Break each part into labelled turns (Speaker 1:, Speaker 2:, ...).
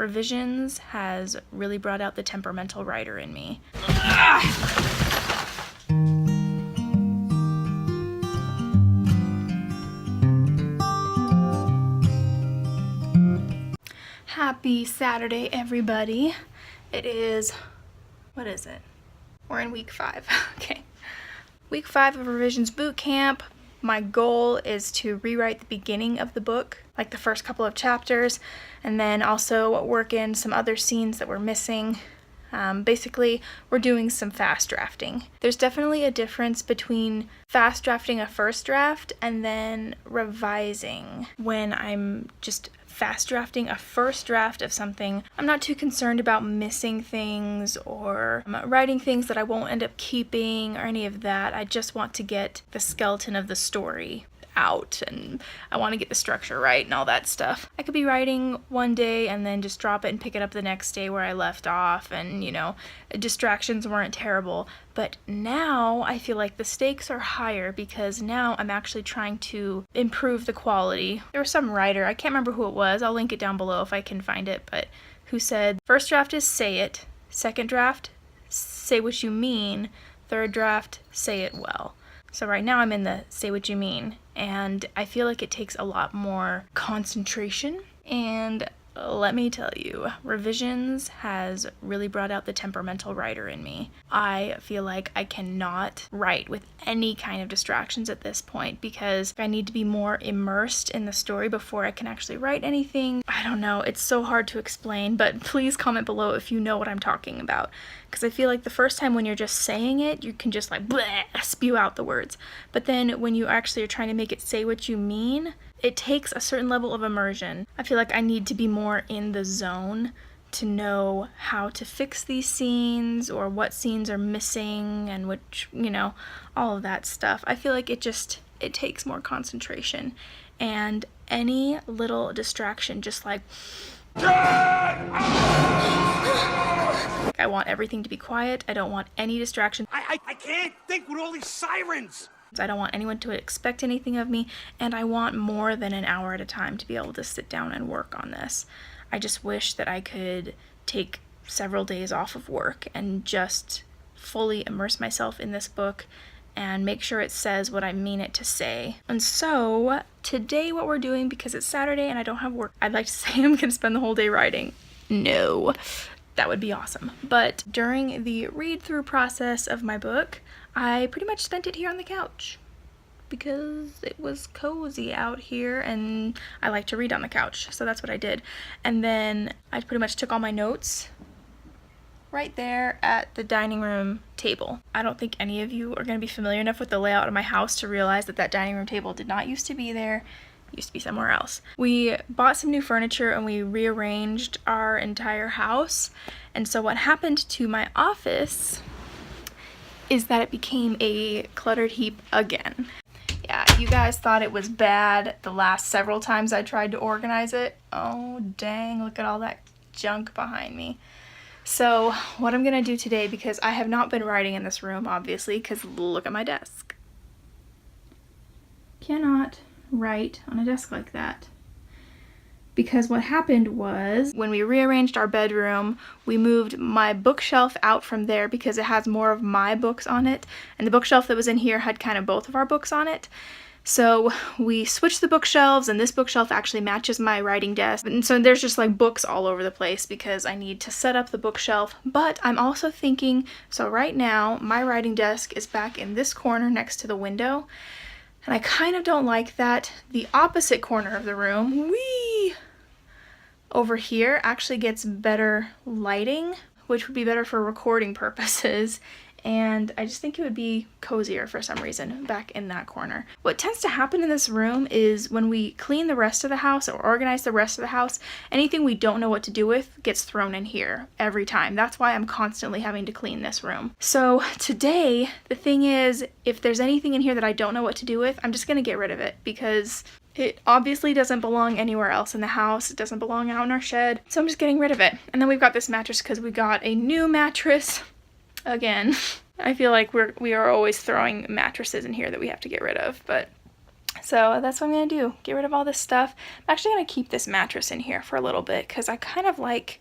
Speaker 1: revisions has really brought out the temperamental writer in me. Happy Saturday, everybody. It is, what is it? We're in week 5. Okay. Week 5 of revisions boot camp. My goal is to rewrite the beginning of the book, like the first couple of chapters, and then also work in some other scenes that we're missing. Basically, we're doing some fast drafting. There's definitely a difference between fast drafting a first draft and then revising. When I'm just fast drafting a first draft of something, I'm not too concerned about missing things or writing things that I won't end up keeping or any of that. I just want to get the skeleton of the story out, and I want to get the structure right and all that stuff. I could be writing one day and then just drop it and pick it up the next day where I left off, and distractions weren't terrible. But now I feel like the stakes are higher because now I'm actually trying to improve the quality. There was some writer, I can't remember who it was, I'll link it down below if I can find it, but who said, first draft is say it, second draft, say what you mean, third draft, say it well. So right now I'm in the say what you mean, and I feel like it takes a lot more concentration, and let me tell you, revisions has really brought out the temperamental writer in me. I feel like I cannot write with any kind of distractions at this point because I need to be more immersed in the story before I can actually write anything. I don't know, it's so hard to explain, but please comment below if you know what I'm talking about. Because I feel like the first time when you're just saying it, you can just like bleh, spew out the words. But then when you actually are trying to make it say what you mean, it takes a certain level of immersion. I feel like I need to be more in the zone to know how to fix these scenes or what scenes are missing and which, all of that stuff. I feel like it takes more concentration, and any little distraction just like I want everything to be quiet. I don't want any distraction.
Speaker 2: I can't think with all these sirens.
Speaker 1: I don't want anyone to expect anything of me, and I want more than an hour at a time to be able to sit down and work on this. I just wish that I could take several days off of work and just fully immerse myself in this book and make sure it says what I mean it to say. And so today what we're doing, because it's Saturday and I don't have work, I'd like to say I'm gonna spend the whole day writing. No, that would be awesome. But during the read-through process of my book, I pretty much spent it here on the couch because it was cozy out here and I like to read on the couch, so that's what I did. And then I pretty much took all my notes right there at the dining room table. I don't think any of you are going to be familiar enough with the layout of my house to realize that that dining room table did not used to be there. It used to be somewhere else. We bought some new furniture and we rearranged our entire house. And so what happened to my office is that it became a cluttered heap again. Yeah, you guys thought it was bad the last several times I tried to organize it. Oh dang, look at all that junk behind me. So what I'm gonna do today, because I have not been writing in this room obviously, because look at my desk. Cannot write on a desk like that. Because what happened was, when we rearranged our bedroom, we moved my bookshelf out from there because it has more of my books on it, and the bookshelf that was in here had kind of both of our books on it. So we switched the bookshelves, and this bookshelf actually matches my writing desk. And so there's just like books all over the place because I need to set up the bookshelf. But I'm also thinking, so right now my writing desk is back in this corner next to the window, and I kind of don't like that. The opposite corner of the room, over here actually gets better lighting, which would be better for recording purposes, and I just think it would be cozier for some reason back in that corner. What tends to happen in this room is when we clean the rest of the house or organize the rest of the house, anything we don't know what to do with gets thrown in here every time. That's why I'm constantly having to clean this room. So today, the thing is, if there's anything in here that I don't know what to do with, I'm just gonna get rid of it because it obviously doesn't belong anywhere else in the house. It doesn't belong out in our shed. So I'm just getting rid of it. And then we've got this mattress because we got a new mattress. Again, I feel like we are always throwing mattresses in here that we have to get rid of, but So that's what I'm going to do. Get rid of all this stuff. I'm actually going to keep this mattress in here for a little bit because I kind of like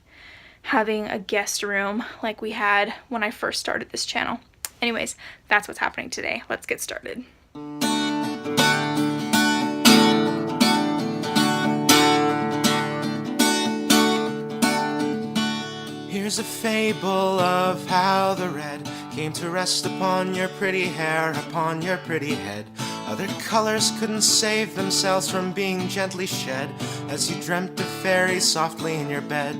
Speaker 1: having a guest room like we had when I first started this channel. Anyways, that's what's happening today. Let's get started.
Speaker 3: Here's a fable of how the red came to rest upon your pretty hair, upon your pretty head. Other colors couldn't save themselves from being gently shed as you dreamt of fairies softly in your bed.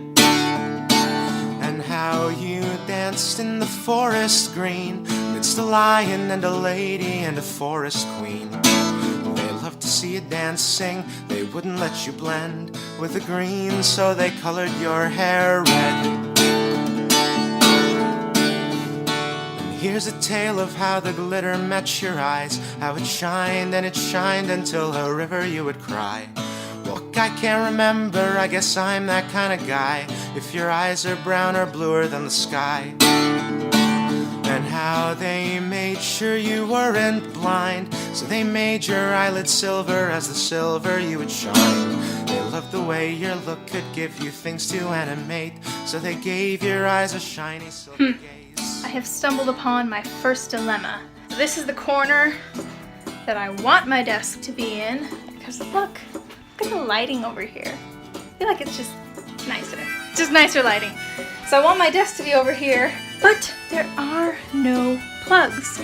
Speaker 3: And how you danced in the forest green midst a lion and a lady and a forest queen. They loved to see you dancing, they wouldn't let you blend with the green, so they colored your hair red. Here's a tale of how the glitter met your eyes, how it shined and it shined until a river you would cry. Well, I can't remember, I guess I'm that kind of guy, if your eyes are brown or bluer than the sky. And how they made sure you weren't blind, so they made your eyelids silver as the silver you would shine. They loved the way your look could give you things to animate, so they gave your eyes a shiny silver gaze.
Speaker 1: I have stumbled upon my first dilemma. This is the corner that I want my desk to be in, because look at the lighting over here. I feel like it's just nicer. Just nicer lighting. So I want my desk to be over here, but there are no plugs.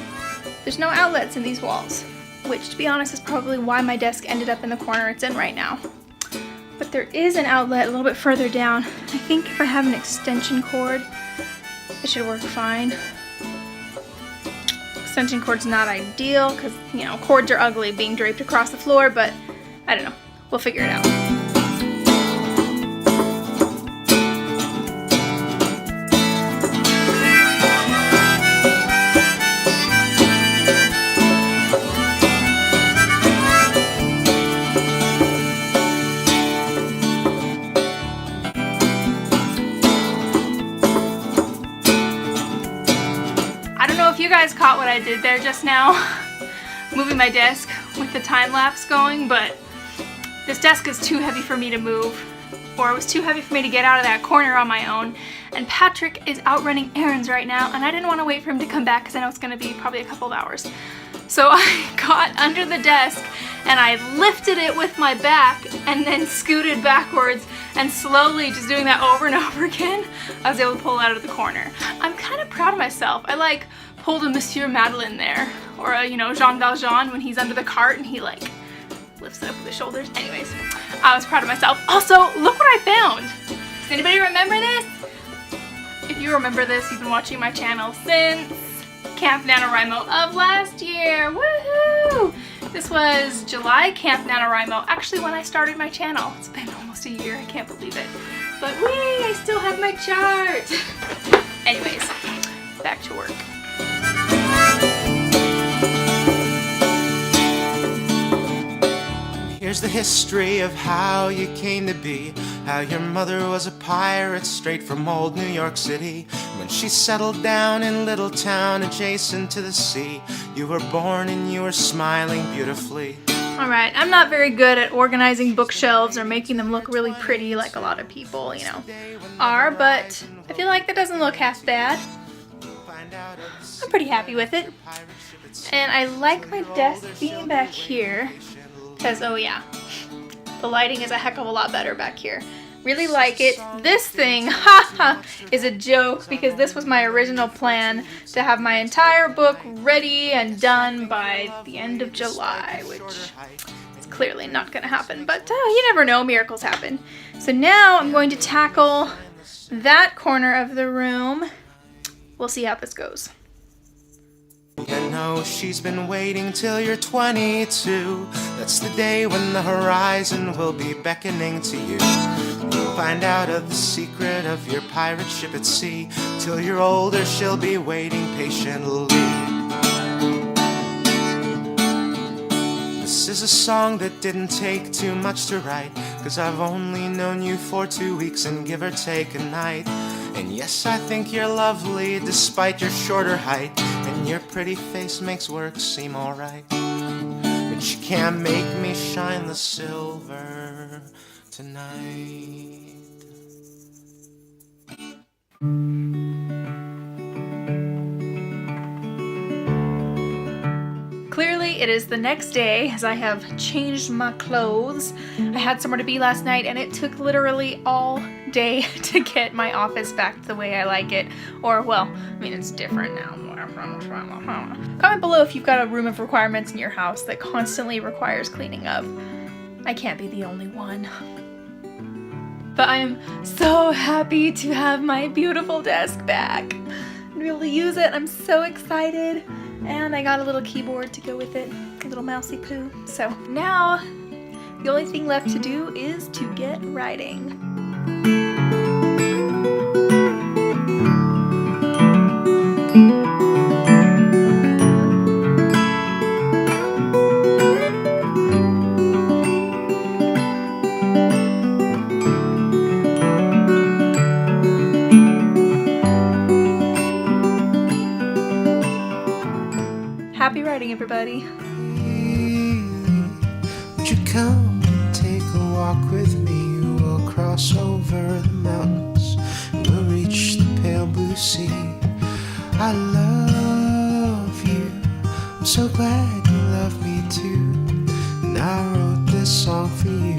Speaker 1: There's no outlets in these walls, which to be honest is probably why my desk ended up in the corner it's in right now. But there is an outlet a little bit further down. I think if I have an extension cord, it should work fine. Extension cord's not ideal because, you know, cords are ugly being draped across the floor, but I don't know. We'll figure it out. If you guys caught what I did there just now, moving my desk with the time lapse going, but this desk is too heavy for me to move, or it was too heavy for me to get out of that corner on my own, and Patrick is out running errands right now, and I didn't want to wait for him to come back because I know it's going to be probably a couple of hours. So I got under the desk and I lifted it with my back and then scooted backwards, and slowly, just doing that over and over again, I was able to pull it out of the corner. I'm kind of proud of myself. I like pulled a Monsieur Madeleine there, or a, you know, Jean Valjean when he's under the cart and he like lifts it up with his shoulders. Anyways, I was proud of myself. Also, look what I found. Does anybody remember this? If you remember this, you've been watching my channel since Camp NaNoWriMo of last year. Woohoo! This was July Camp NaNoWriMo, actually when I started my channel. It's been almost a year, I can't believe it. But whee, I still have my chart. Anyways, back to work.
Speaker 3: Here's the history of how you came to be, how your mother was a pirate straight from old New York City. When she settled down in a little town adjacent to the sea, you were born and you were smiling beautifully.
Speaker 1: Alright, I'm not very good at organizing bookshelves or making them look really pretty like a lot of people, you know, are, but I feel like that doesn't look half bad. I'm pretty happy with it. And I like my desk being back here. Because, oh yeah, the lighting is a heck of a lot better back here. Really like it. This thing, haha, is a joke because this was my original plan to have my entire book ready and done by the end of July, which is clearly not going to happen. But you never know, miracles happen. So now I'm going to tackle that corner of the room. We'll see how this goes.
Speaker 3: You know she's been waiting till you're 22. That's the day when the horizon will be beckoning to you. You'll find out of the secret of your pirate ship at sea. Till you're older she'll be waiting patiently. This is a song that didn't take too much to write, 'cause I've only known you for 2 weeks and give or take a night. And yes, I think you're lovely despite your shorter height, and your pretty face makes work seem alright. but you can't make me shine the silver tonight.
Speaker 1: Clearly, it is the next day as I have changed my clothes. I had somewhere to be last night and it took literally all day to get my office back to the way I like it. Or, well, I mean, it's different now. Comment below if you've got a room of requirements in your house that constantly requires cleaning up. I can't be the only one. But I am so happy to have my beautiful desk back and be able to use it. I'm so excited. And I got a little keyboard to go with it, a little mousy poo. So now, the only thing left to do is to get writing. Happy writing, everybody.
Speaker 3: Would you come and take a walk with me? We'll cross over the mountains and we'll reach the pale blue sea. I love you, I'm so glad you love me too. And I wrote this song for you.